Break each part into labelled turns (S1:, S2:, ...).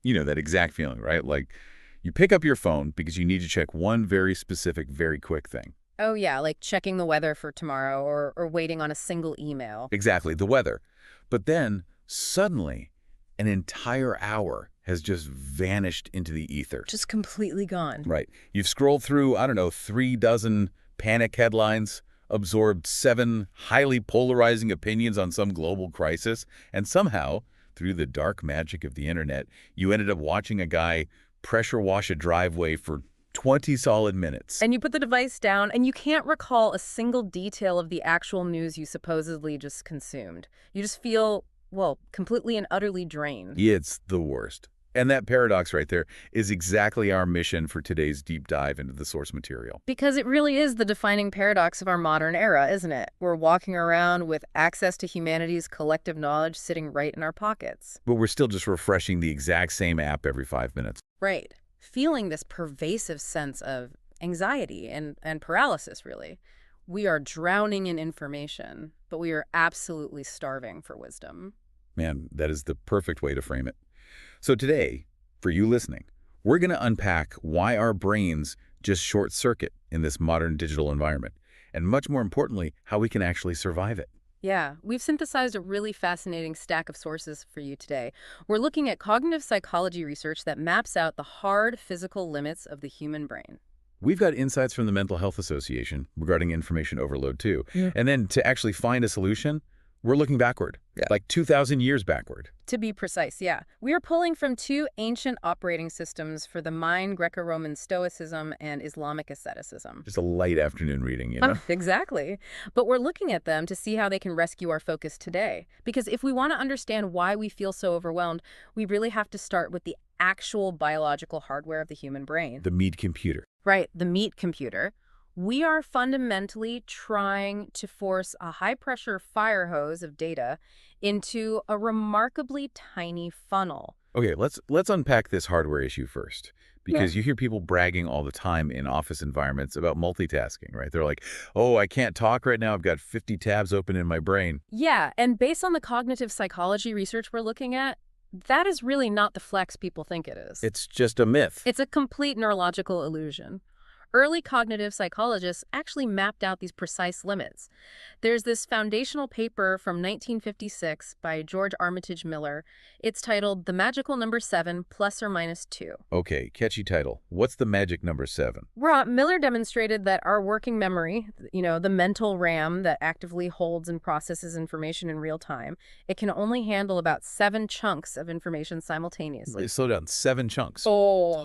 S1: You know, that exact feeling, right? Like you pick up your phone because you need to check one very specific, very quick thing.
S2: Oh, yeah, like checking the weather for tomorrow or waiting on a single email.
S1: Exactly, the weather. But then suddenly an entire hour has just vanished into the ether.
S2: Just completely gone.
S1: Right. You've scrolled through, I don't know, 3 dozen panic headlines, absorbed 7 highly polarizing opinions on some global crisis, and somehow, through the dark magic of the internet, you ended up watching a guy pressure wash a driveway for 20 solid minutes.
S2: And you put the device down, and you can't recall a single detail of the actual news you supposedly just consumed. You just feel, well, completely and utterly drained.
S1: It's the worst. And that paradox right there is exactly our mission for today's deep dive into the source material.
S2: Because it really is the defining paradox of our modern era, isn't it? We're walking around with access to humanity's collective knowledge sitting right in our pockets.
S1: But we're still just refreshing the exact same app every 5 minutes.
S2: Right. Feeling this pervasive sense of anxiety and paralysis, really. We are drowning in information, but we are absolutely starving for wisdom.
S1: Man, that is the perfect way to frame it. So today, for you listening, we're going to unpack why our brains just short-circuit in this modern digital environment, and much more importantly, how we can actually survive it.
S2: Yeah, we've synthesized a really fascinating stack of sources for you today. We're looking at cognitive psychology research that maps out the hard physical limits of the human brain.
S1: We've got insights from the Mental Health Association regarding information overload, too.
S2: Yeah.
S1: And then to actually find a solution, we're looking backward, like 2,000 years backward.
S2: To be precise, yeah. We are pulling from 2 ancient operating systems for the mind, Greco-Roman Stoicism and Islamic asceticism.
S1: Just a light afternoon reading, you know?
S2: Exactly. But we're looking at them to see how they can rescue our focus today. Because if we want to understand why we feel so overwhelmed, we really have to start with the actual biological hardware of the human brain.
S1: The meat computer.
S2: Right, the meat computer. We are fundamentally trying to force a high-pressure fire hose of data into a remarkably tiny funnel.
S1: Okay, let's unpack this hardware issue first, because you hear people bragging all the time in office environments about multitasking, right? They're like, oh, I can't talk right now. I've got 50 tabs open in my brain.
S2: Yeah, and based on the cognitive psychology research we're looking at, that is really not the flex people think it is.
S1: It's just a myth.
S2: It's a complete neurological illusion. Early cognitive psychologists actually mapped out these precise limits. There's this foundational paper from 1956 by George Armitage Miller. It's titled The Magical Number 7 Plus or Minus 2.
S1: Okay, catchy title. What's the magic number 7?
S2: Miller demonstrated that our working memory, the mental RAM that actively holds and processes information in real time, it can only handle about 7 chunks of information simultaneously.
S1: Slow down, 7 chunks.
S2: Oh.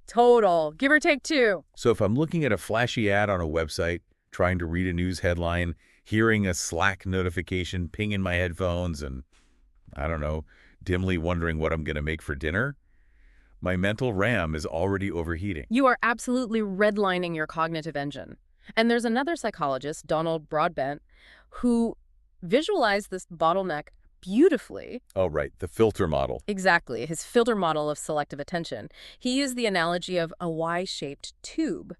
S2: Total. Give or take 2.
S1: So if I'm looking at a flashy ad on a website, trying to read a news headline, hearing a Slack notification ping in my headphones, and, I don't know, dimly wondering what I'm going to make for dinner, my mental RAM is already overheating.
S2: You are absolutely redlining your cognitive engine. And there's another psychologist, Donald Broadbent, who visualized this bottleneck beautifully.
S1: Oh, right, the filter model.
S2: Exactly, his filter model of selective attention. He used the analogy of a Y-shaped tube.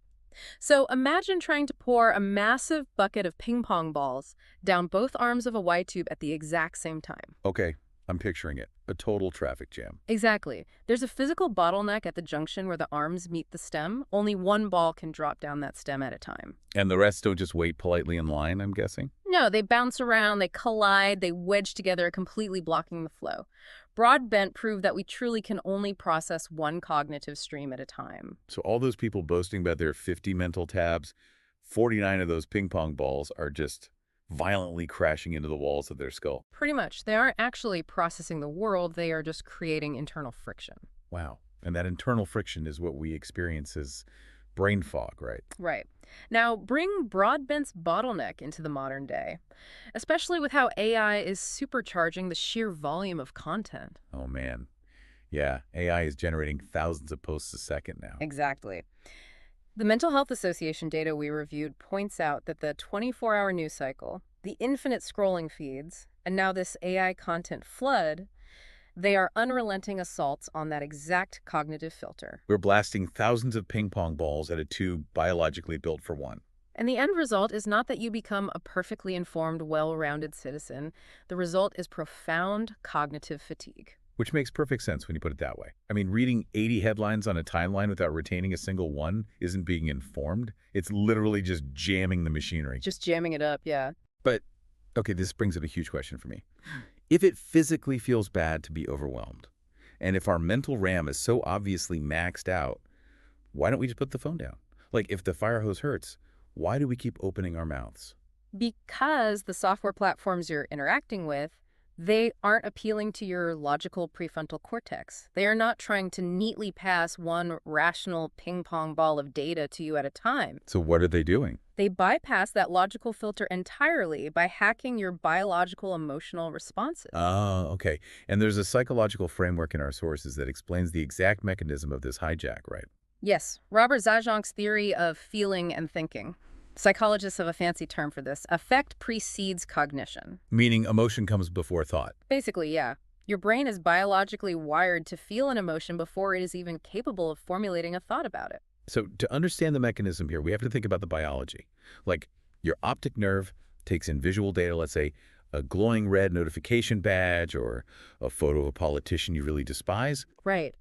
S2: So imagine trying to pour a massive bucket of ping pong balls down both arms of a Y tube at the exact same time.
S1: Okay, I'm picturing it. A total traffic jam.
S2: Exactly. There's a physical bottleneck at the junction where the arms meet the stem. Only one ball can drop down that stem at a time.
S1: And the rest don't just wait politely in line, I'm guessing?
S2: No, they bounce around, they collide, they wedge together, completely blocking the flow. Broadbent proved that we truly can only process one cognitive stream at a time.
S1: So all those people boasting about their 50 mental tabs, 49 of those ping pong balls are just violently crashing into the walls of their skull.
S2: Pretty much. They aren't actually processing the world, they are just creating internal friction.
S1: Wow. And that internal friction is what we experience as brain fog, right?
S2: Right. Now, bring Broadbent's bottleneck into the modern day, especially with how AI is supercharging the sheer volume of content.
S1: Oh, man. Yeah, AI is generating thousands of posts a second now.
S2: Exactly. The Mental Health Association data we reviewed points out that the 24-hour news cycle, the infinite scrolling feeds, and now this AI content flood, they are unrelenting assaults on that exact cognitive filter.
S1: We're blasting thousands of ping pong balls at a tube biologically built for one.
S2: And the end result is not that you become a perfectly informed, well-rounded citizen. The result is profound cognitive fatigue.
S1: Which makes perfect sense when you put it that way. I mean, reading 80 headlines on a timeline without retaining a single one isn't being informed. It's literally just jamming the machinery.
S2: Just jamming it up, yeah.
S1: But, okay, this brings up a huge question for me. If it physically feels bad to be overwhelmed, and if our mental RAM is so obviously maxed out, why don't we just put the phone down? Like, if the fire hose hurts, why do we keep opening our mouths?
S2: Because the software platforms you're interacting with, they aren't appealing to your logical prefrontal cortex. They are not trying to neatly pass one rational ping-pong ball of data to you at a time.
S1: So what are they doing?
S2: They bypass that logical filter entirely by hacking your biological emotional responses.
S1: Oh, okay. And there's a psychological framework in our sources that explains the exact mechanism of this hijack, right?
S2: Yes, Robert Zajonk's theory of feeling and thinking. Psychologists have a fancy term for this. Affect precedes cognition.
S1: Meaning emotion comes before thought.
S2: Basically, yeah. Your brain is biologically wired to feel an emotion before it is even capable of formulating a thought about it.
S1: So to understand the mechanism here, we have to think about the biology. Like your optic nerve takes in visual data, let's say a glowing red notification badge or a photo of a politician you really despise.
S2: Right.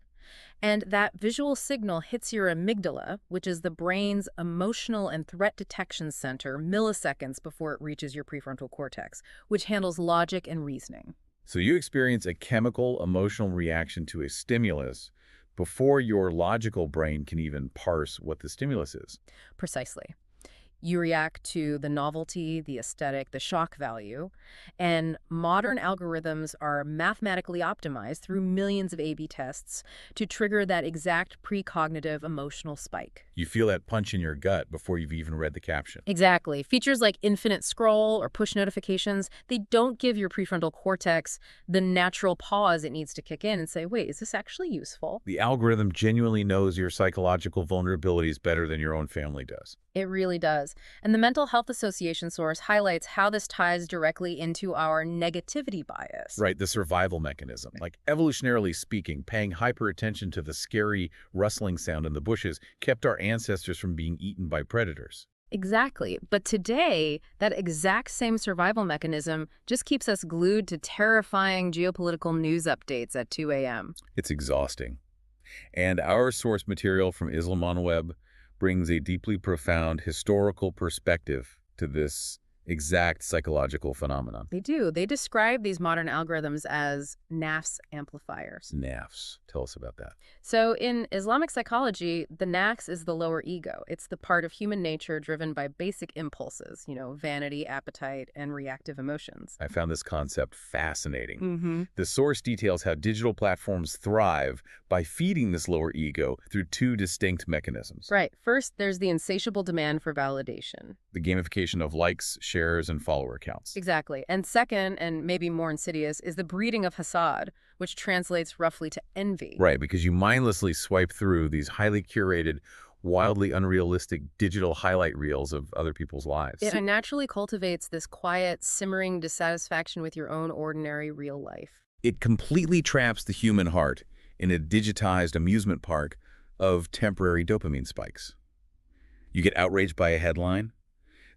S2: And that visual signal hits your amygdala, which is the brain's emotional and threat detection center, milliseconds before it reaches your prefrontal cortex, which handles logic and reasoning.
S1: So you experience a chemical emotional reaction to a stimulus before your logical brain can even parse what the stimulus is.
S2: Precisely. You react to the novelty, the aesthetic, the shock value, and modern algorithms are mathematically optimized through millions of A/B tests to trigger that exact precognitive emotional spike.
S1: You feel that punch in your gut before you've even read the caption.
S2: Exactly. Features like infinite scroll or push notifications, they don't give your prefrontal cortex the natural pause it needs to kick in and say, wait, is this actually useful?
S1: The algorithm genuinely knows your psychological vulnerabilities better than your own family does.
S2: It really does. And the Mental Health Association source highlights how this ties directly into our negativity bias.
S1: Right, the survival mechanism. Like evolutionarily speaking, paying hyper attention to the scary rustling sound in the bushes kept our ancestors from being eaten by predators.
S2: Exactly. But today, that exact same survival mechanism just keeps us glued to terrifying geopolitical news updates at 2 a.m.
S1: It's exhausting. And our source material from Islam on Web brings a deeply profound historical perspective to this exact psychological phenomenon.
S2: They do. They describe these modern algorithms as nafs amplifiers.
S1: NAFs. Tell us about that.
S2: So in Islamic psychology, the nafs is the lower ego. It's the part of human nature driven by basic impulses, vanity, appetite, and reactive emotions.
S1: I found this concept fascinating.
S2: Mm-hmm.
S1: The source details how digital platforms thrive by feeding this lower ego through two distinct mechanisms.
S2: Right. First, there's the insatiable demand for validation.
S1: The gamification of likes, shares, and follower counts.
S2: Exactly. And second, and maybe more insidious, is the breeding of hasad, which translates roughly to envy.
S1: Right, because you mindlessly swipe through these highly curated, wildly unrealistic digital highlight reels of other people's lives.
S2: It naturally cultivates this quiet, simmering dissatisfaction with your own ordinary real life.
S1: It completely traps the human heart in a digitized amusement park of temporary dopamine spikes. You get outraged by a headline,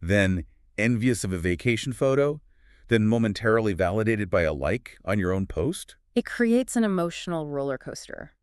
S1: then envious of a vacation photo, then momentarily validated by a like on your own post.
S2: It creates an emotional roller coaster,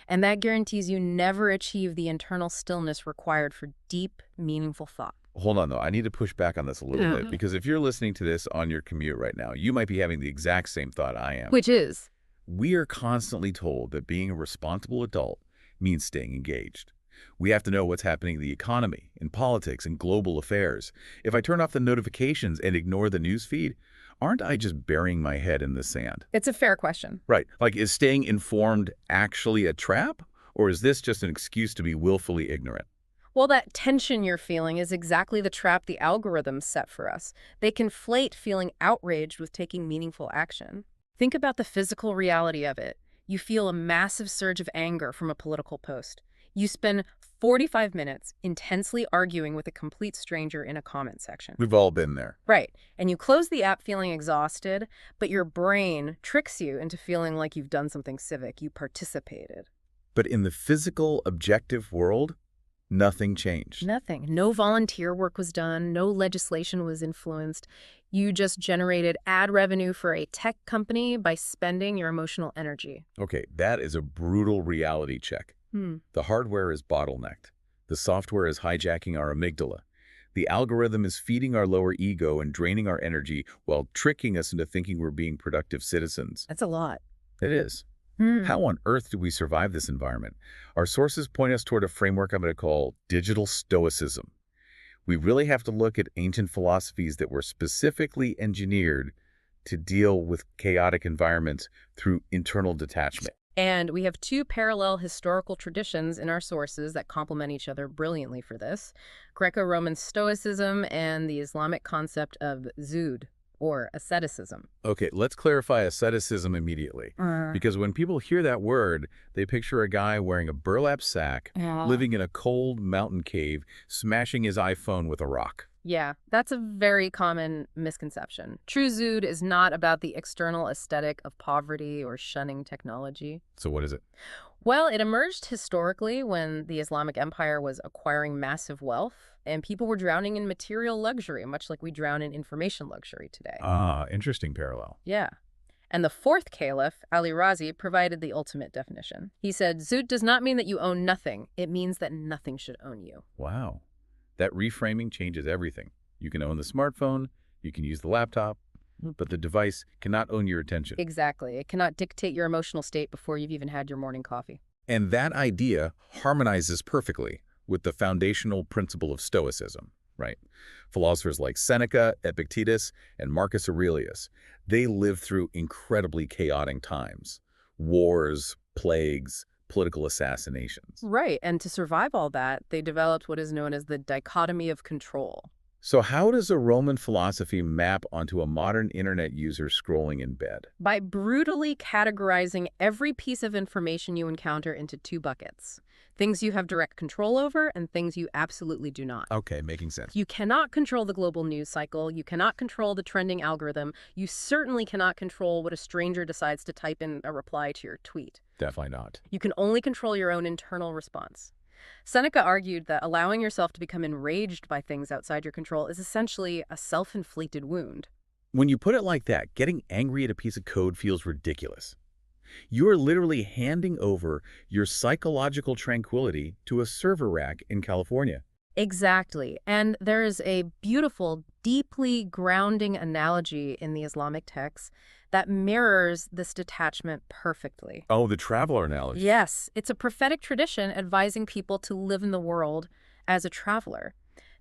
S2: and that guarantees you never achieve the internal stillness required for deep, meaningful thought.
S1: Hold on, though. I need to push back on this a little bit, because if you're listening to this on your commute right now, you might be having the exact same thought I am.
S2: Which is?
S1: We are constantly told that being a responsible adult means staying engaged. We have to know what's happening in the economy, in politics, and global affairs. If I turn off the notifications and ignore the news feed, aren't I just burying my head in the sand?
S2: It's a fair question.
S1: Right. Like, is staying informed actually a trap? Or is this just an excuse to be willfully ignorant?
S2: Well, that tension you're feeling is exactly the trap the algorithms set for us. They conflate feeling outraged with taking meaningful action. Think about the physical reality of it. You feel a massive surge of anger from a political post. You spend 45 minutes intensely arguing with a complete stranger in a comment section.
S1: We've all been there.
S2: Right. And you close the app feeling exhausted, but your brain tricks you into feeling like you've done something civic. You participated.
S1: But in the physical, objective world, Nothing changed.
S2: Nothing. No volunteer work was done. No legislation was influenced. You just generated ad revenue for a tech company by spending your emotional energy.
S1: Okay, that is a brutal reality check.
S2: Hmm.
S1: The hardware is bottlenecked. The software is hijacking our amygdala. The algorithm is feeding our lower ego and draining our energy while tricking us into thinking we're being productive citizens.
S2: That's a lot.
S1: It is.
S2: Hmm.
S1: How on earth do we survive this environment? Our sources point us toward a framework I'm going to call Digital Stoicism. We really have to look at ancient philosophies that were specifically engineered to deal with chaotic environments through internal detachment.
S2: And we have two parallel historical traditions in our sources that complement each other brilliantly for this: Greco-Roman Stoicism and the Islamic concept of zuhd, or asceticism.
S1: Okay, let's clarify asceticism immediately. Because when people hear that word, they picture a guy wearing a burlap sack,
S2: Yeah.
S1: living in a cold mountain cave, smashing his iPhone with a rock.
S2: Yeah, that's a very common misconception. True zuhd is not about the external aesthetic of poverty or shunning technology.
S1: So what is it?
S2: Well, it emerged historically when the Islamic Empire was acquiring massive wealth, and people were drowning in material luxury, much like we drown in information luxury today.
S1: Ah, interesting parallel.
S2: Yeah. And the fourth caliph, Ali Razi, provided the ultimate definition. He said, zuhd does not mean that you own nothing. It means that nothing should own you.
S1: Wow. That reframing changes everything. You can own the smartphone, you can use the laptop, but the device cannot own your attention.
S2: Exactly. It cannot dictate your emotional state before you've even had your morning coffee.
S1: And that idea harmonizes perfectly with the foundational principle of Stoicism, right? Philosophers like Seneca, Epictetus, and Marcus Aurelius, they lived through incredibly chaotic times. Wars, plagues, political assassinations.
S2: Right. And to survive all that, they developed what is known as the dichotomy of control.
S1: So how does a Roman philosophy map onto a modern internet user scrolling in bed?
S2: By brutally categorizing every piece of information you encounter into two buckets: things you have direct control over and things you absolutely do not.
S1: Okay, making sense.
S2: You cannot control the global news cycle. You cannot control the trending algorithm. You certainly cannot control what a stranger decides to type in a reply to your tweet.
S1: Definitely not.
S2: You can only control your own internal response. Seneca argued that allowing yourself to become enraged by things outside your control is essentially a self-inflicted wound.
S1: When you put it like that, getting angry at a piece of code feels ridiculous. You are literally handing over your psychological tranquility to a server rack in California.
S2: Exactly. And there is a beautiful, deeply grounding analogy in the Islamic texts that mirrors this detachment perfectly.
S1: Oh, the traveler analogy.
S2: Yes, it's a prophetic tradition advising people to live in the world as a traveler.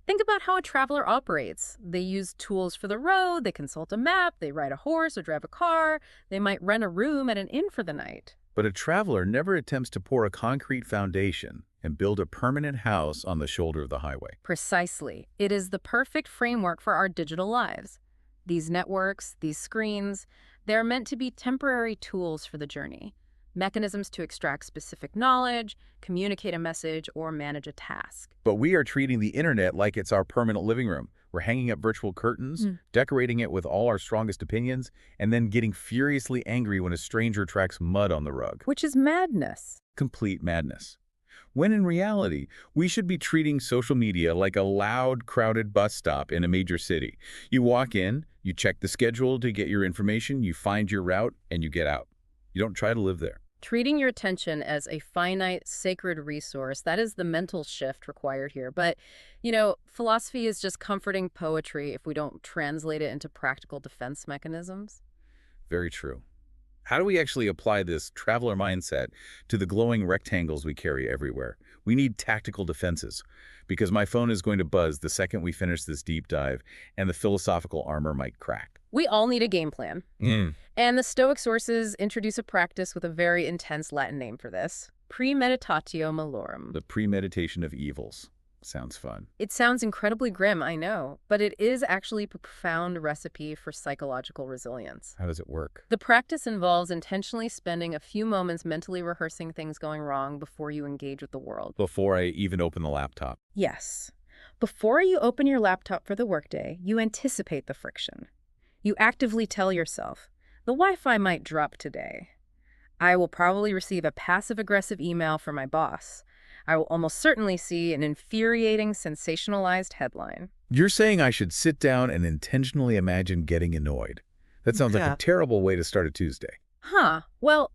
S2: Think about how a traveler operates. They use tools for the road, they consult a map, they ride a horse or drive a car, they might rent a room at an inn for the night.
S1: But a traveler never attempts to pour a concrete foundation and build a permanent house on the shoulder of the highway.
S2: Precisely. It is the perfect framework for our digital lives. These networks, these screens, they're meant to be temporary tools for the journey, mechanisms to extract specific knowledge, communicate a message, or manage a task.
S1: But we are treating the internet like it's our permanent living room. We're hanging up virtual curtains, decorating it with all our strongest opinions, and then getting furiously angry when a stranger tracks mud on the rug.
S2: Which is madness.
S1: Complete madness. When in reality, we should be treating social media like a loud, crowded bus stop in a major city. You walk in, you check the schedule to get your information, you find your route, and you get out. You don't try to live there.
S2: Treating your attention as a finite, sacred resource, that is the mental shift required here. But, philosophy is just comforting poetry if we don't translate it into practical defense mechanisms.
S1: Very true. How do we actually apply this traveler mindset to the glowing rectangles we carry everywhere? We need tactical defenses, because my phone is going to buzz the second we finish this deep dive, and the philosophical armor might crack.
S2: We all need a game plan. And the Stoic sources introduce a practice with a very intense Latin name for this: premeditatio malorum.
S1: The premeditation of evils. Sounds fun.
S2: It sounds incredibly grim, I know, but it is actually a profound recipe for psychological resilience.
S1: How does it work?
S2: The practice involves intentionally spending a few moments mentally rehearsing things going wrong before you engage with the world.
S1: Before I even open the laptop.
S2: Yes. Before you open your laptop for the workday, you anticipate the friction. You actively tell yourself, the Wi-Fi might drop today. I will probably receive a passive-aggressive email from my boss. I will almost certainly see an infuriating, sensationalized headline.
S1: You're saying I should sit down and intentionally imagine getting annoyed. That sounds like a
S2: Yeah.
S1: terrible way to start a Tuesday.
S2: Well,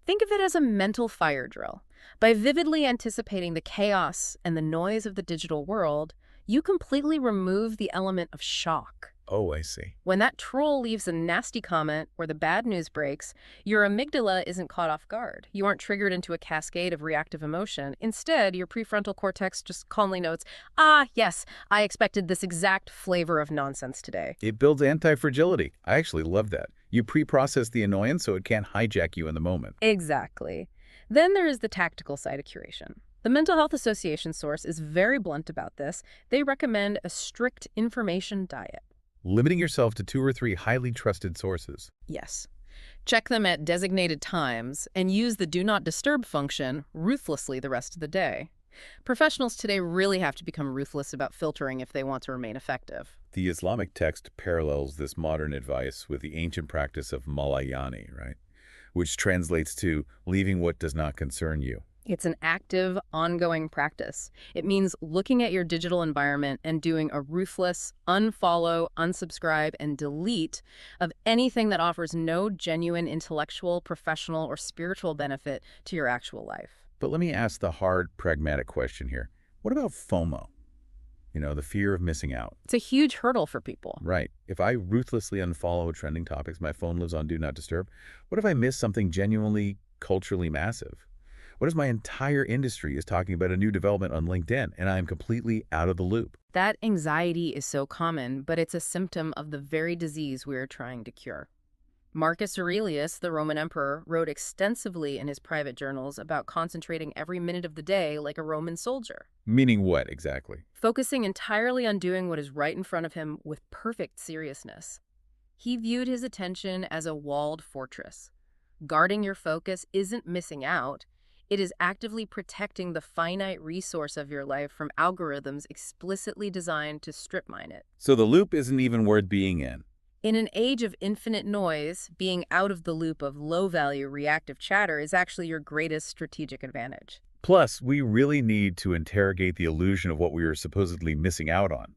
S2: think of it as a mental fire drill. By vividly anticipating the chaos and the noise of the digital world, you completely remove the element of shock.
S1: Oh, I see.
S2: When that troll leaves a nasty comment or the bad news breaks, your amygdala isn't caught off guard. You aren't triggered into a cascade of reactive emotion. Instead, your prefrontal cortex just calmly notes, ah, yes, I expected this exact flavor of nonsense today.
S1: It builds anti-fragility. I actually love that. You pre-process the annoyance so it can't hijack you in the moment.
S2: Exactly. Then there is the tactical side of curation. The Mental Health Association source is very blunt about this. They recommend a strict information diet.
S1: Limiting yourself to 2 or 3 highly trusted sources.
S2: Yes. Check them at designated times and use the Do Not Disturb function ruthlessly the rest of the day. Professionals today really have to become ruthless about filtering if they want to remain effective.
S1: The Islamic text parallels this modern advice with the ancient practice of malayani, right? Which translates to leaving what does not concern you.
S2: It's an active, ongoing practice. It means looking at your digital environment and doing a ruthless unfollow, unsubscribe, and delete of anything that offers no genuine intellectual, professional, or spiritual benefit to your actual life.
S1: But let me ask the hard, pragmatic question here. What about FOMO? You know, the fear of missing out.
S2: It's a huge hurdle for people.
S1: Right. If I ruthlessly unfollow trending topics, my phone lives on Do Not Disturb. What if I miss something genuinely culturally massive? What if my entire industry is talking about a new development on LinkedIn and I am completely out of the loop?
S2: That anxiety is so common, but it's a symptom of the very disease we are trying to cure. Marcus Aurelius, the Roman emperor, wrote extensively in his private journals about concentrating every minute of the day like a Roman soldier.
S1: Meaning what exactly?
S2: Focusing entirely on doing what is right in front of him with perfect seriousness. He viewed his attention as a walled fortress. Guarding your focus isn't missing out. It is actively protecting the finite resource of your life from algorithms explicitly designed to strip mine it.
S1: So the loop isn't even worth being in.
S2: In an age of infinite noise, being out of the loop of low-value reactive chatter is actually your greatest strategic advantage.
S1: Plus, we really need to interrogate the illusion of what we are supposedly missing out on.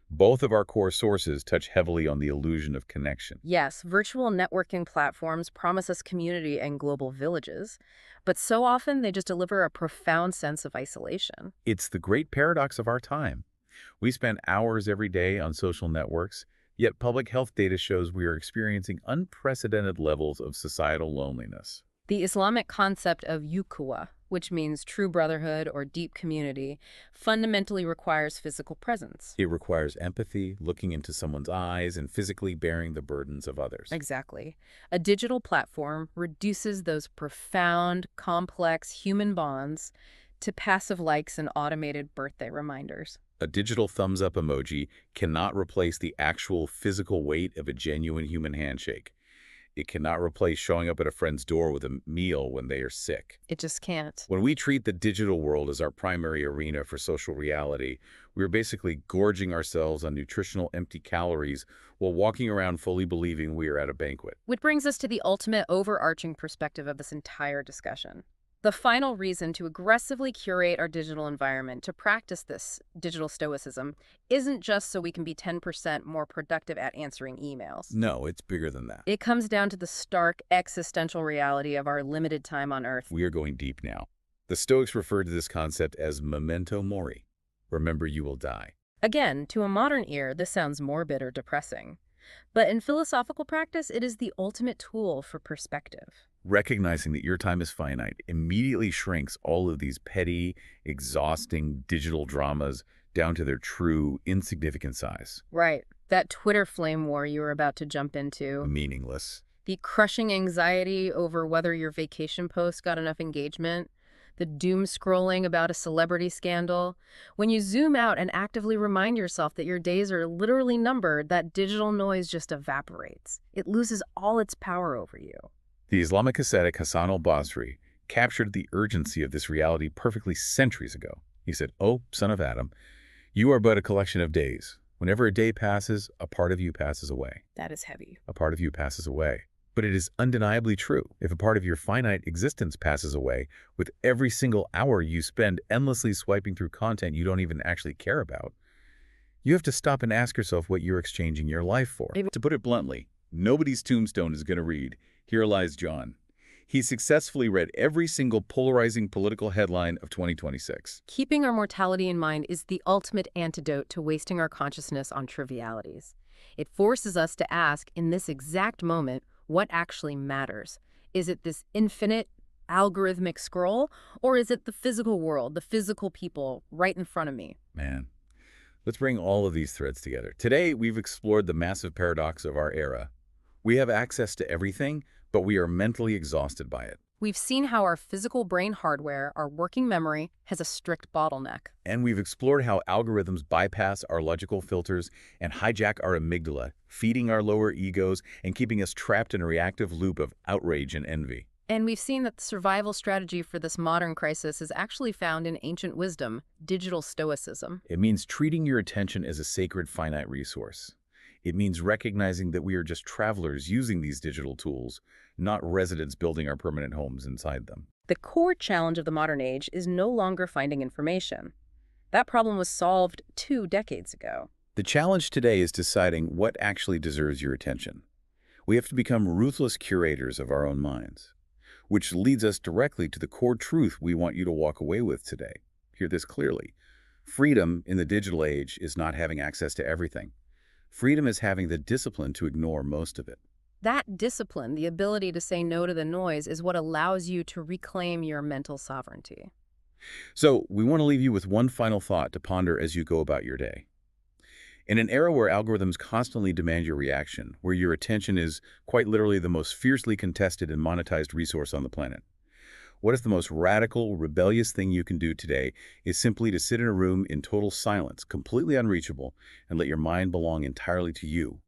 S1: Both of our core sources touch heavily on the illusion of connection.
S2: Yes, virtual networking platforms promise us community and global villages, but so often they just deliver a profound sense of isolation.
S1: It's the great paradox of our time. We spend hours every day on social networks, yet public health data shows we are experiencing unprecedented levels of societal loneliness.
S2: The Islamic concept of ukhuwah, which means true brotherhood or deep community, fundamentally requires physical presence.
S1: It requires empathy, looking into someone's eyes, and physically bearing the burdens of others.
S2: Exactly. A digital platform reduces those profound, complex human bonds to passive likes and automated birthday reminders.
S1: A digital thumbs-up emoji cannot replace the actual physical weight of a genuine human handshake. It cannot replace showing up at a friend's door with a meal when they are sick.
S2: It just can't.
S1: When we treat the digital world as our primary arena for social reality, we are basically gorging ourselves on nutritional empty calories while walking around fully believing we are at a banquet.
S2: Which brings us to the ultimate overarching perspective of this entire discussion. The final reason to aggressively curate our digital environment, to practice this digital stoicism, isn't just so we can be 10% more productive at answering emails.
S1: No, it's bigger than that.
S2: It comes down to the stark existential reality of our limited time on Earth.
S1: We are going deep now. The Stoics refer to this concept as memento mori. Remember, you will die.
S2: Again, to a modern ear, this sounds morbid or depressing. But in philosophical practice, it is the ultimate tool for perspective.
S1: Recognizing that your time is finite immediately shrinks all of these petty, exhausting digital dramas down to their true, insignificant size.
S2: Right. That Twitter flame war you were about to jump into.
S1: Meaningless.
S2: The crushing anxiety over whether your vacation post got enough engagement. The doom scrolling about a celebrity scandal. When you zoom out and actively remind yourself that your days are literally numbered, that digital noise just evaporates. It loses all its power over you.
S1: The Islamic ascetic Hassan al-Basri captured the urgency of this reality perfectly centuries ago. He said, "Oh, son of Adam, you are but a collection of days. Whenever a day passes, a part of you passes away.
S2: That is heavy.
S1: A part of you passes away." But it is undeniably true. If a part of your finite existence passes away, with every single hour you spend endlessly swiping through content you don't even actually care about, you have to stop and ask yourself what you're exchanging your life for. To put it bluntly, nobody's tombstone is going to read, "Here lies John." He successfully read every single polarizing political headline of 2026.
S2: Keeping our mortality in mind is the ultimate antidote to wasting our consciousness on trivialities. It forces us to ask, in this exact moment, what actually matters. Is it this infinite, algorithmic scroll, or is it the physical world, the physical people right in front of me?
S1: Man, let's bring all of these threads together. Today, we've explored the massive paradox of our era. We have access to everything, but we are mentally exhausted by it.
S2: We've seen how our physical brain hardware, our working memory, has a strict bottleneck.
S1: And we've explored how algorithms bypass our logical filters and hijack our amygdala, feeding our lower egos and keeping us trapped in a reactive loop of outrage and envy.
S2: And we've seen that the survival strategy for this modern crisis is actually found in ancient wisdom, digital stoicism.
S1: It means treating your attention as a sacred, finite resource. It means recognizing that we are just travelers using these digital tools, not residents building our permanent homes inside them.
S2: The core challenge of the modern age is no longer finding information. That problem was solved 2 decades ago.
S1: The challenge today is deciding what actually deserves your attention. We have to become ruthless curators of our own minds, which leads us directly to the core truth we want you to walk away with today. Hear this clearly. Freedom in the digital age is not having access to everything. Freedom is having the discipline to ignore most of it.
S2: That discipline, the ability to say no to the noise, is what allows you to reclaim your mental sovereignty.
S1: So, we want to leave you with one final thought to ponder as you go about your day. In an era where algorithms constantly demand your reaction, where your attention is quite literally the most fiercely contested and monetized resource on the planet, what if the most radical, rebellious thing you can do today is simply to sit in a room in total silence, completely unreachable, and let your mind belong entirely to you?